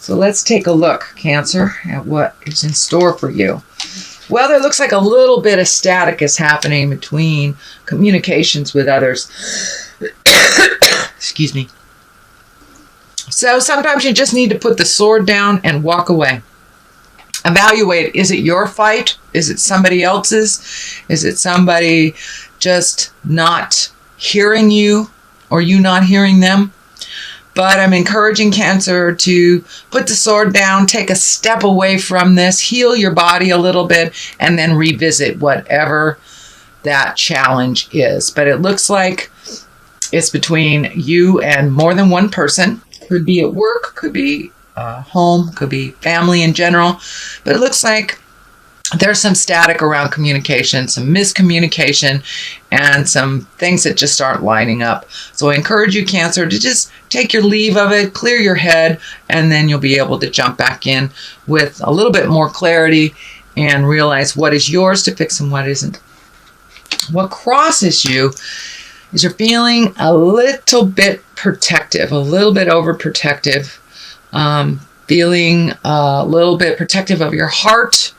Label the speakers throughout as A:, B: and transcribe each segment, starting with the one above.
A: So let's take a look, Cancer, at what is in store for you. Well, there looks like a little bit of static is happening between communications with others. Excuse me. So sometimes you just need to put the sword down and walk away. Evaluate, is it your fight? Is it somebody else's? Is it somebody just not hearing you or you not hearing them? But I'm encouraging Cancer to put the sword down, take a step away from this, heal your body a little bit, and then revisit whatever that challenge is. But it looks like it's between you and more than one person. Could be at work, could be home, could be family in general. But it looks like there's some static around communication, some miscommunication, and some things that just aren't lining up. So I encourage you, Cancer, to just take your leave of it, clear your head, and then you'll be able to jump back in with a little bit more clarity and realize what is yours to fix and what isn't. What crosses you is you're feeling a little bit protective, a little bit overprotective, feeling a little bit protective of your heart.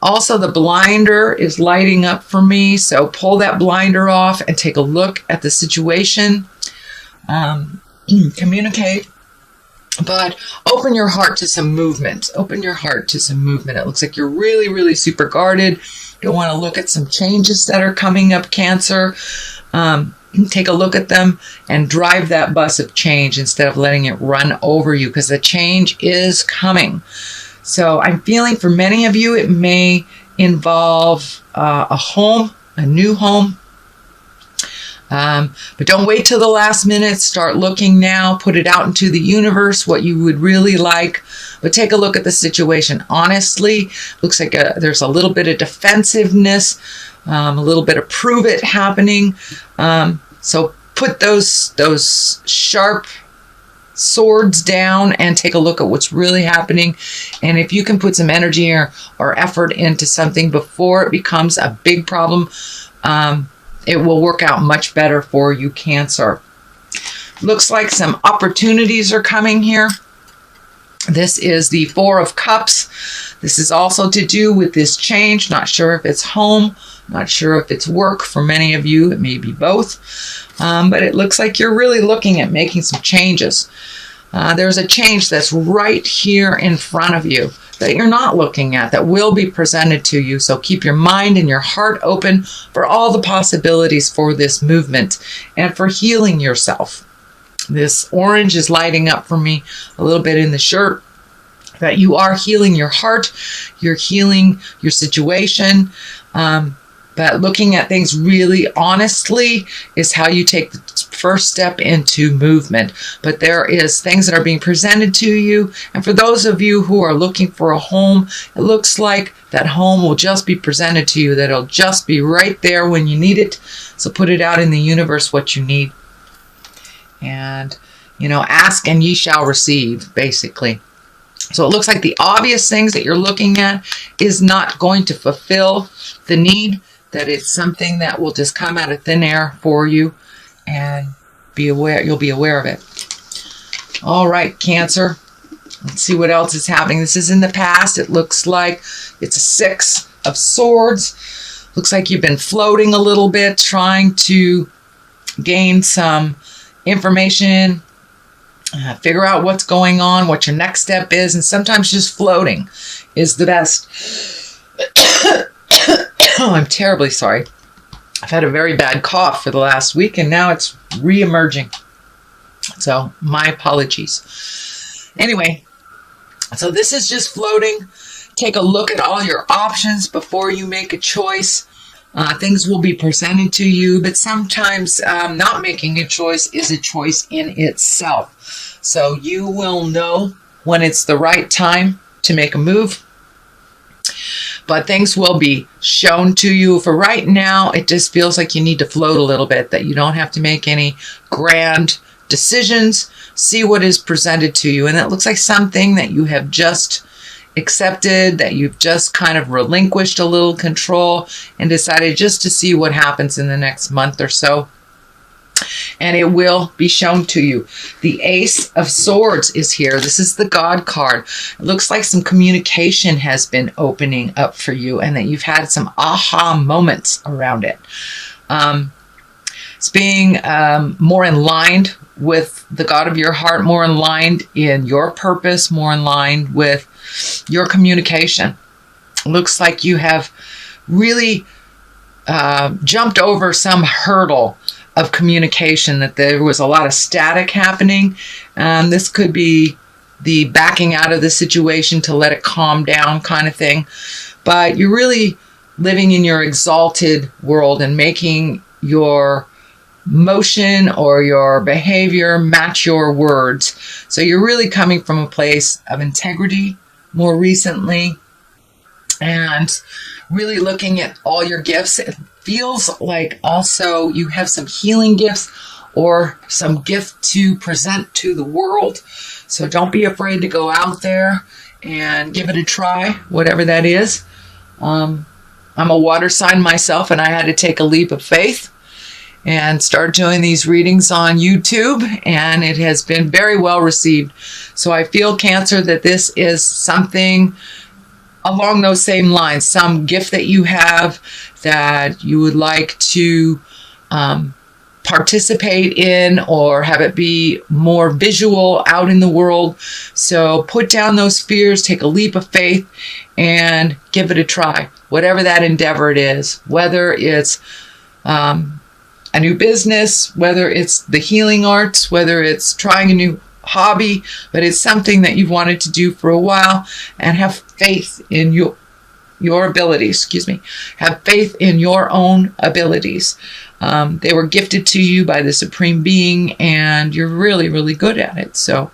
A: Also, the blinder is lighting up for me, so pull that blinder off and take a look at the situation. Communicate, but open your heart to some movement. Open your heart to some movement. It looks like you're really, really super guarded. You'll want to look at some changes that are coming up, Cancer. Take a look at them and drive that bus of change instead of letting it run over you, because the change is coming. So I'm feeling for many of you, it may involve a home, a new home. But don't wait till the last minute. Start looking now. Put it out into the universe, what you would really like. But take a look at the situation. Honestly, looks like there's a little bit of defensiveness, a little bit of prove it happening. So put those sharp swords down and take a look at what's really happening. And if you can put some energy or effort into something before it becomes a big problem, it will work out much better for you, Cancer. Looks like some opportunities are coming here. This is the Four of Cups. This is also to do with this change. Not sure if it's home, not sure if it's work. For many of you, it may be both. But it looks like you're really looking at making some changes. There's a change that's right here in front of you that you're not looking at, that will be presented to you. So keep your mind and your heart open for all the possibilities for this movement and for healing yourself. This orange is lighting up for me a little bit in the shirt, that you are healing your heart, you're healing your situation. But looking at things really honestly is how you take the first step into movement. But there is things that are being presented to you. And for those of you who are looking for a home, it looks like that home will just be presented to you, that it'll just be right there when you need it. So put it out in the universe what you need. And, ask and ye shall receive, basically. So it looks like the obvious things that you're looking at is not going to fulfill the need, that it's something that will just come out of thin air for you, and be aware, you'll be aware of it. All right, Cancer. Let's see what else is happening. This is in the past. It looks like it's a Six of Swords. Looks like you've been floating a little bit, trying to gain some information, figure out what's going on, what your next step is, and sometimes just floating is the best. Oh, I'm terribly sorry. I've had a very bad cough for the last week, and now it's re-emerging. So my apologies. Anyway, so this is just floating. Take a look at all your options before you make a choice. Things will be presented to you, but sometimes not making a choice is a choice in itself. So you will know when it's the right time to make a move. But things will be shown to you. For right now, it just feels like you need to float a little bit, that you don't have to make any grand decisions. See what is presented to you. And it looks like something that you have just accepted, that you've just kind of relinquished a little control and decided just to see what happens in the next month or so. and it will be shown to you. The Ace of Swords is here. This is the God card. It looks like some communication has been opening up for you and that you've had some aha moments around it. It's being more in line with the God of your heart, more in line in your purpose, more in line with your communication. It looks like you have really jumped over some hurdle of communication, that there was a lot of static happening. This could be the backing out of the situation to let it calm down kind of thing. But you're really living in your exalted world and making your motion or your behavior match your words. So you're really coming from a place of integrity more recently, and really looking at all your gifts. It feels like also you have some healing gifts or some gift to present to the world. So don't be afraid to go out there and give it a try, whatever that is. I'm a water sign myself, and I had to take a leap of faith and start doing these readings on YouTube, and it has been very well received. So I feel, Cancer, that this is something along those same lines, some gift that you have that you would like to participate in or have it be more visual out in the world. So put down those fears, take a leap of faith, and give it a try. Whatever that endeavor it is, whether it's a new business, whether it's the healing arts, whether it's trying a new hobby, but it's something that you've wanted to do for a while, and have faith in your abilities. Have faith in your own abilities. They were gifted to you by the Supreme Being, and you're really, really good at it. So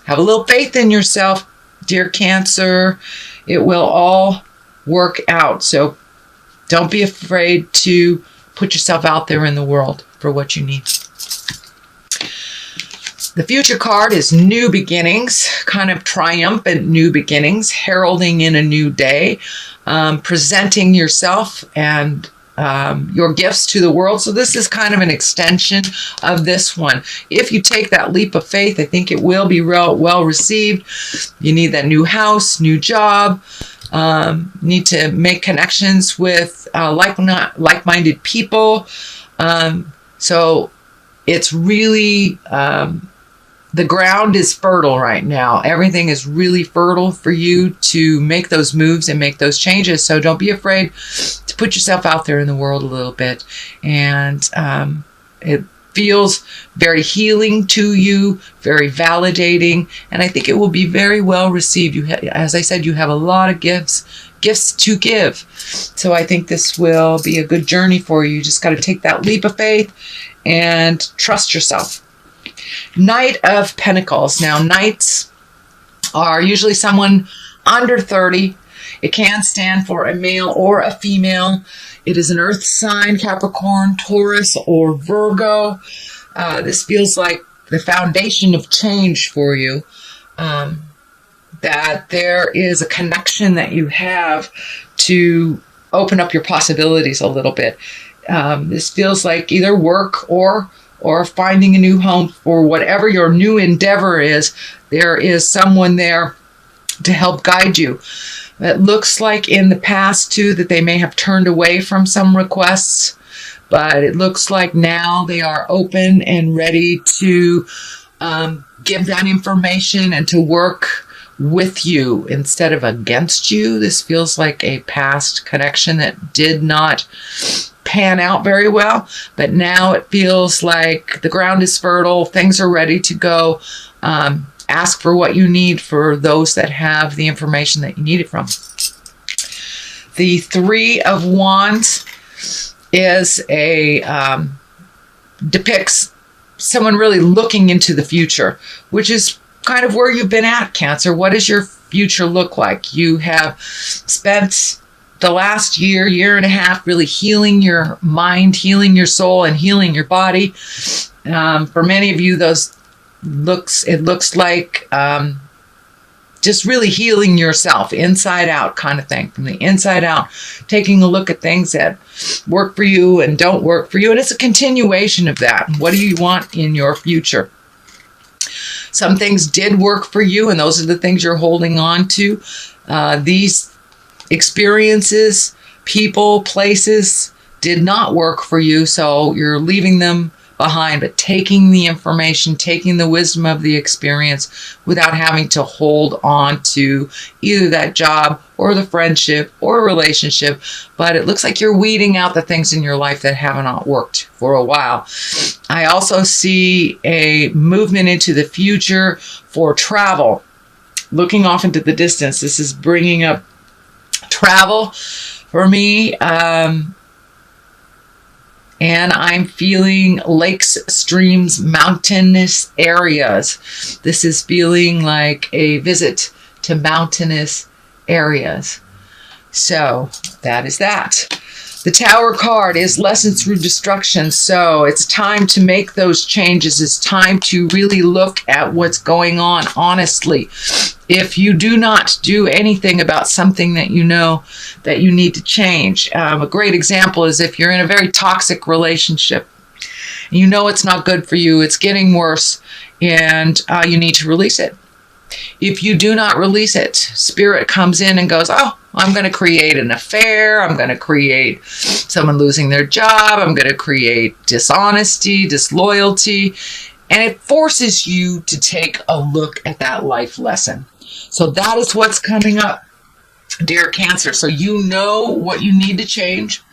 A: have a little faith in yourself, dear Cancer. It will all work out. So don't be afraid to put yourself out there in the world for what you need. The future card is new beginnings, kind of triumphant new beginnings, heralding in a new day, presenting yourself and your gifts to the world. So this is kind of an extension of this one. If you take that leap of faith, I think it will be well received. You need that new house, new job. Need to make connections with like-minded people. So it's really, the ground is fertile right now. Everything is really fertile for you to make those moves and make those changes. So don't be afraid to put yourself out there in the world a little bit. And it feels very healing to you, very validating, and I think it will be very well received. As I said, you have a lot of gifts to give. So I think this will be a good journey for you. You just got to take that leap of faith and trust yourself. Knight of Pentacles. Now, knights are usually someone under 30. It can stand for a male or a female. It is an earth sign, Capricorn, Taurus, or Virgo. This feels like the foundation of change for you. That there is a connection that you have to open up your possibilities a little bit. This feels like either work or finding a new home for whatever your new endeavor is. There is someone there to help guide you. It looks like in the past, too, that they may have turned away from some requests, but it looks like now they are open and ready to give that information and to work with you instead of against you. This feels like a past connection that did not pan out very well, but now it feels like the ground is fertile, things are ready to go. Ask for what you need for those that have the information that you need it from. The Three of Wands is depicts someone really looking into the future, which is kind of where you've been at, Cancer. What does your future look like? You have spent the last year and a half really healing your mind, healing your soul, and healing your body. For many of you, it looks like just really healing yourself inside out kind of thing, from the inside out, taking a look at things that work for you and don't work for you. And it's a continuation of that. What do you want in your future? Some things did work for you, and those are the things you're holding on to. These experiences, people, places did not work for you, so you're leaving them behind, but taking the information, taking the wisdom of the experience without having to hold on to either that job or the friendship or relationship. But it looks like you're weeding out the things in your life that have not worked for a while. I also see a movement into the future for travel. Looking off into the distance, this is bringing up travel for me. And I'm feeling lakes, streams, mountainous areas. This is feeling like a visit to mountainous areas. So that is that. The Tower card is lessons through destruction. So it's time to make those changes. It's time to really look at what's going on honestly. If you do not do anything about something that you know that you need to change. A great example is if you're in a very toxic relationship, and you know it's not good for you, it's getting worse, and you need to release it. If you do not release it, spirit comes in and goes, oh, I'm going to create an affair. I'm going to create someone losing their job. I'm going to create dishonesty, disloyalty. And it forces you to take a look at that life lesson. So that is what's coming up, dear Cancer. So you know what you need to change.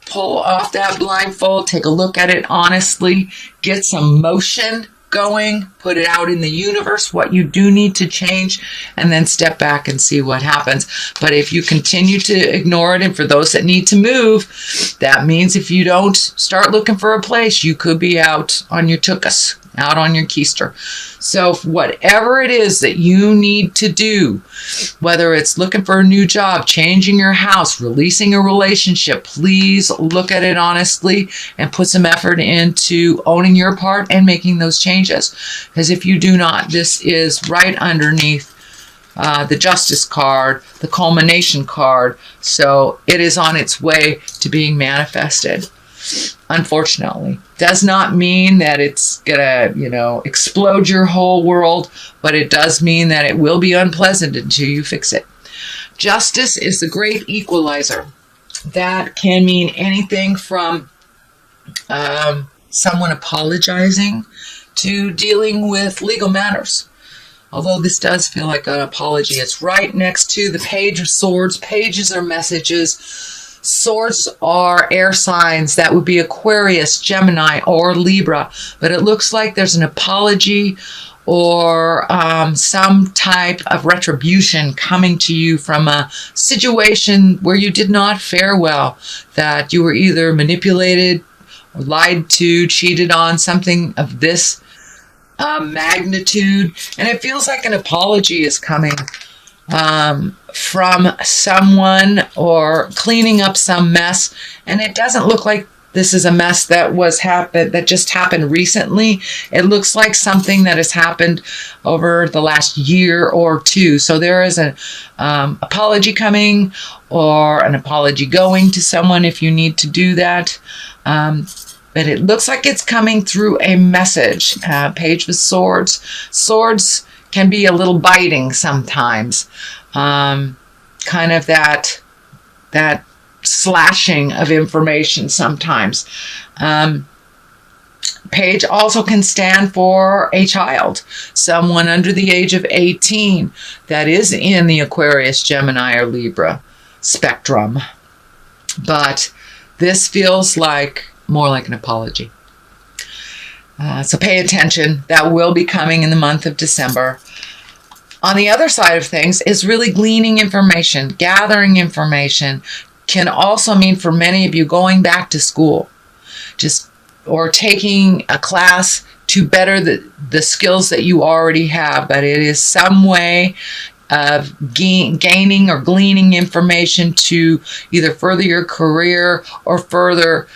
A: Pull off that blindfold. Take a look at it honestly. Get some motion going, put it out in the universe, what you do need to change, and then step back and see what happens. But if you continue to ignore it, and for those that need to move, that means if you don't start looking for a place, you could be out on your tuchus, out on your keister. So whatever it is that you need to do, whether it's looking for a new job, changing your house, releasing a relationship, please look at it honestly and put some effort into owning your part and making those changes. Because if you do not, this is right underneath the Justice card, the Culmination card. So it is on its way to being manifested. Unfortunately, does not mean that it's gonna, explode your whole world, but it does mean that it will be unpleasant until you fix it. Justice is the great equalizer. That can mean anything from someone apologizing to dealing with legal matters. Although this does feel like an apology. It's right next to the Page of Swords. Pages are messages. Swords are air signs. That would be Aquarius, Gemini, or Libra. But it looks like there's an apology or some type of retribution coming to you from a situation where you did not fare well, that you were either manipulated or lied to, cheated on, something of this magnitude. And it feels like an apology is coming from someone, or cleaning up some mess. And it doesn't look like this is a mess that just happened recently. It looks like something that has happened over the last year or two. So there is an apology coming, or an apology going to someone if you need to do that. But it looks like it's coming through a message. Page of Swords. Swords can be a little biting sometimes. Kind of that slashing of information sometimes. Page also can stand for a child, someone under the age of 18 that is in the Aquarius, Gemini, or Libra spectrum. But this feels like more like an apology. So pay attention. That will be coming in the month of December. On the other side of things is really gleaning information, gathering information. Can also mean for many of you going back to school, or taking a class to better the skills that you already have. But it is some way of gaining or gleaning information to either further your career or further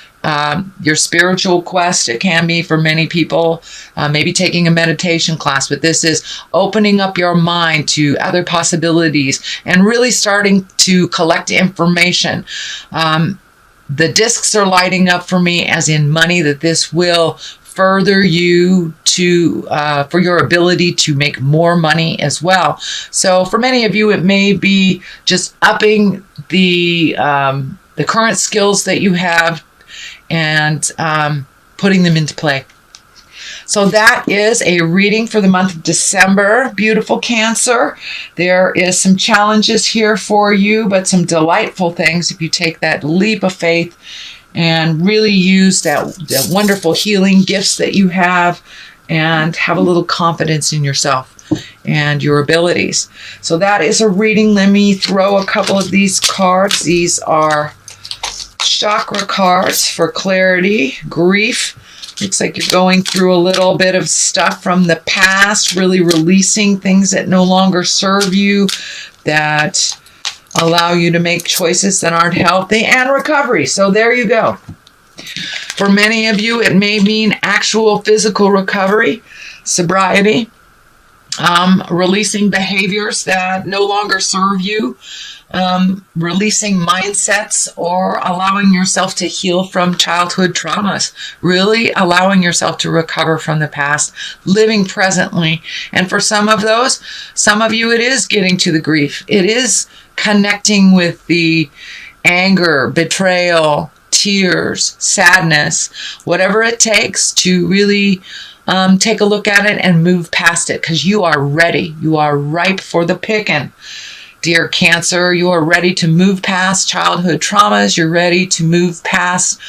A: your spiritual quest. It can be for many people, maybe taking a meditation class, but this is opening up your mind to other possibilities and really starting to collect information. The discs are lighting up for me as in money, that this will further you to for your ability to make more money as well. So for many of you, it may be just upping the current skills that you have and putting them into play. So that is a reading for the month of December. Beautiful Cancer. There is some challenges here for you, but some delightful things if you take that leap of faith and really use that wonderful healing gifts that you have and have a little confidence in yourself and your abilities. So that is a reading. Let me throw a couple of these cards. These are chakra cards for clarity, grief. Looks like you're going through a little bit of stuff from the past, really releasing things that no longer serve you, that allow you to make choices that aren't healthy, and recovery. So there you go. For many of you, it may mean actual physical recovery, sobriety, releasing behaviors that no longer serve you, releasing mindsets, or allowing yourself to heal from childhood traumas, really allowing yourself to recover from the past, living presently. And for some of you, it is getting to the grief. It is connecting with the anger, betrayal, tears, sadness, whatever it takes to really take a look at it and move past it, because you are ready. You are ripe for the picking. Dear Cancer, you are ready to move past childhood traumas. You're ready to move past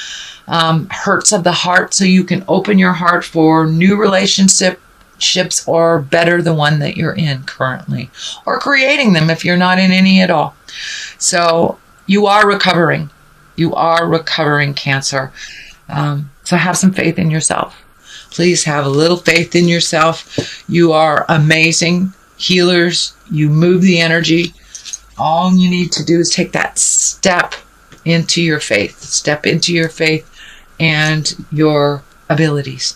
A: hurts of the heart, so you can open your heart for new relationships, or better the one that you're in currently, or creating them if you're not in any at all. So you are recovering. You are recovering, Cancer. So have some faith in yourself. Please have a little faith in yourself. You are amazing healers. You move the energy. All you need to do is take that step into your faith. Step into your faith and your abilities.